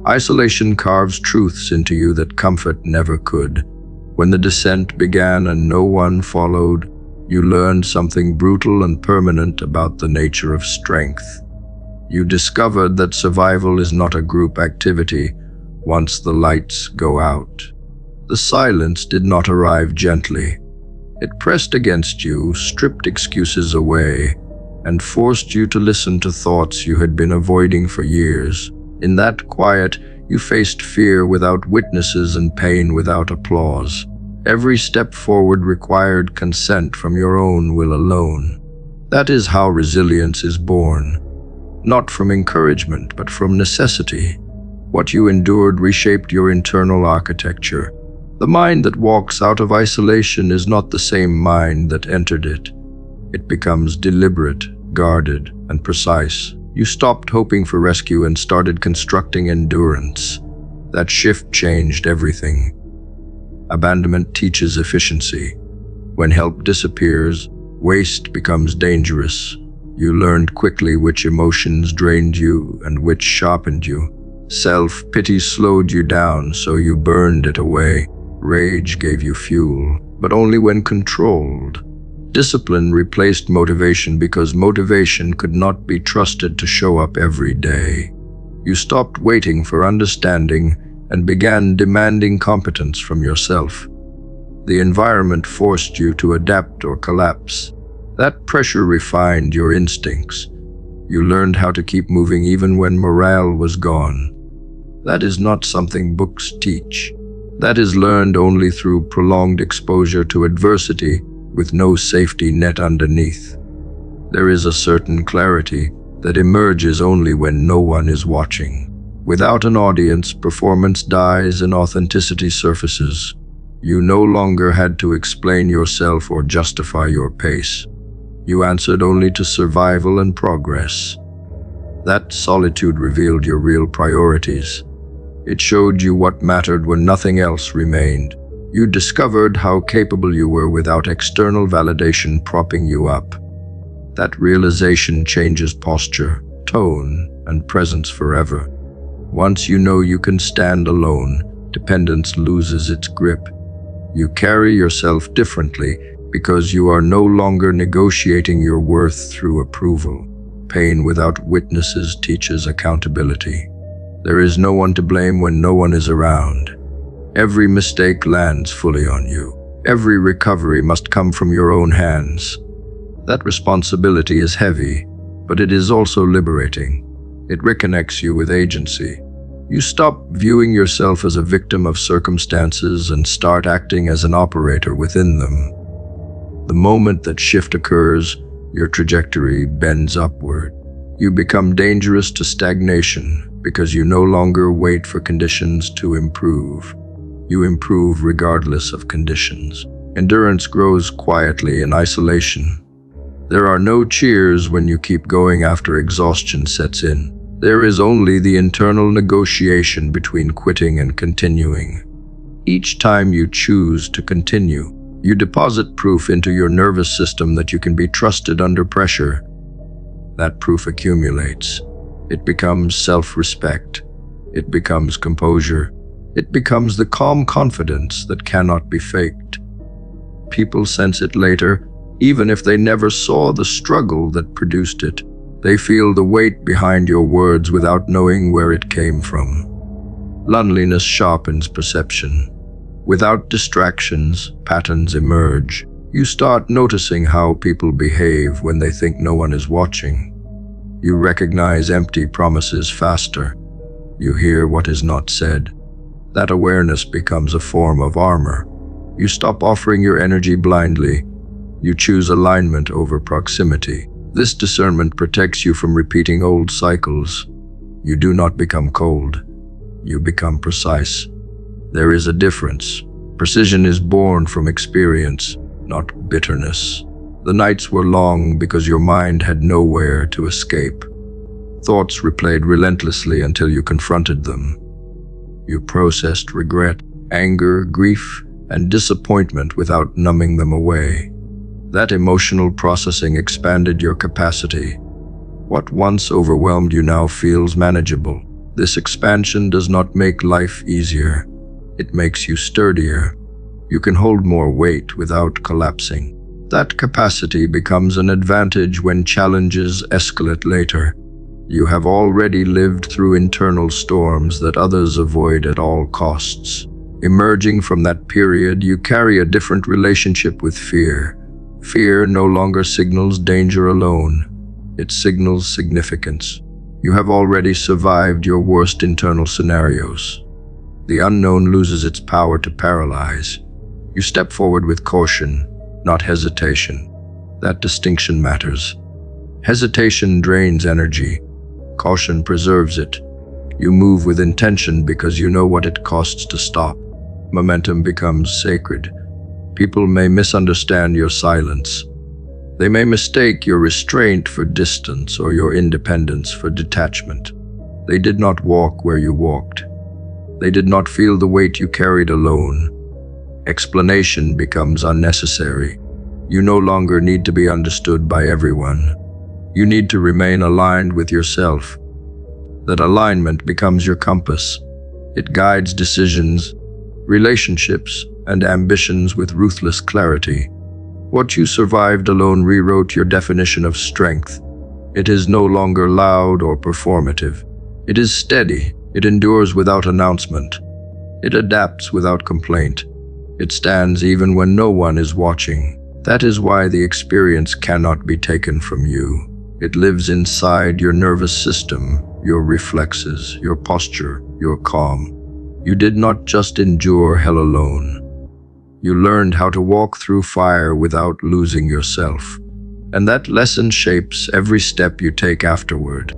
Isolation carves truths into you that comfort never could. When the descent began and no one followed, you learned something brutal and permanent about the nature of strength. You discovered that survival is not a group activity once the lights go out. The silence did not arrive gently. It pressed against you, stripped excuses away, and forced you to listen to thoughts you had been avoiding for years. In that quiet, you faced fear without witnesses and pain without applause. Every step forward required consent from your own will alone. That is how resilience is born. Not from encouragement, but from necessity. What you endured reshaped your internal architecture. The mind that walks out of isolation is not the same mind that entered it. It becomes deliberate, guarded, and precise. You stopped hoping for rescue and started constructing endurance. That shift changed everything. Abandonment teaches efficiency. When help disappears, waste becomes dangerous. You learned quickly which emotions drained you and which sharpened you. Self-pity slowed you down, so you burned it away. Rage gave you fuel, but only when controlled. Discipline replaced motivation because motivation could not be trusted to show up every day. You stopped waiting for understanding and began demanding competence from yourself. The environment forced you to adapt or collapse. That pressure refined your instincts. You learned how to keep moving even when morale was gone. That is not something books teach. That is learned only through prolonged exposure to adversity with no safety net underneath. There is a certain clarity that emerges only when no one is watching. Without an audience, performance dies and authenticity surfaces. You no longer had to explain yourself or justify your pace. You answered only to survival and progress. That solitude revealed your real priorities. It showed you what mattered when nothing else remained. You discovered how capable you were without external validation propping you up. That realization changes posture, tone, and presence forever. Once you know you can stand alone, dependence loses its grip. You carry yourself differently because you are no longer negotiating your worth through approval. Pain without witnesses teaches accountability. There is no one to blame when no one is around. Every mistake lands fully on you. Every recovery must come from your own hands. That responsibility is heavy, but it is also liberating. It reconnects you with agency. You stop viewing yourself as a victim of circumstances and start acting as an operator within them. The moment that shift occurs, your trajectory bends upward. You become dangerous to stagnation because you no longer wait for conditions to improve. You improve regardless of conditions. Endurance grows quietly in isolation. There are no cheers when you keep going after exhaustion sets in. There is only the internal negotiation between quitting and continuing. Each time you choose to continue, you deposit proof into your nervous system that you can be trusted under pressure. That proof accumulates. It becomes self-respect. It becomes composure. It becomes the calm confidence that cannot be faked. People sense it later, even if they never saw the struggle that produced it. They feel the weight behind your words without knowing where it came from. Loneliness sharpens perception. Without distractions, patterns emerge. You start noticing how people behave when they think no one is watching. You recognize empty promises faster. You hear what is not said. That awareness becomes a form of armor. You stop offering your energy blindly. You choose alignment over proximity. This discernment protects you from repeating old cycles. You do not become cold. You become precise. There is a difference. Precision is born from experience, not bitterness. The nights were long because your mind had nowhere to escape. Thoughts replayed relentlessly until you confronted them. You processed regret, anger, grief, and disappointment without numbing them away. That emotional processing expanded your capacity. What once overwhelmed you now feels manageable. This expansion does not make life easier. It makes you sturdier. You can hold more weight without collapsing. That capacity becomes an advantage when challenges escalate later. You have already lived through internal storms that others avoid at all costs. Emerging from that period, you carry a different relationship with fear. Fear no longer signals danger alone. It signals significance. You have already survived your worst internal scenarios. The unknown loses its power to paralyze. You step forward with caution, not hesitation. That distinction matters. Hesitation drains energy. Caution preserves it. You move with intention because you know what it costs to stop. Momentum becomes sacred. People may misunderstand your silence. They may mistake your restraint for distance or your independence for detachment. They did not walk where you walked. They did not feel the weight you carried alone. Explanation becomes unnecessary. You no longer need to be understood by everyone. You need to remain aligned with yourself. That alignment becomes your compass. It guides decisions, relationships, and ambitions with ruthless clarity. What you survived alone rewrote your definition of strength. It is no longer loud or performative. It is steady. It endures without announcement. It adapts without complaint. It stands even when no one is watching. That is why the experience cannot be taken from you. It lives inside your nervous system, your reflexes, your posture, your calm. You did not just endure hell alone. You learned how to walk through fire without losing yourself. And that lesson shapes every step you take afterward.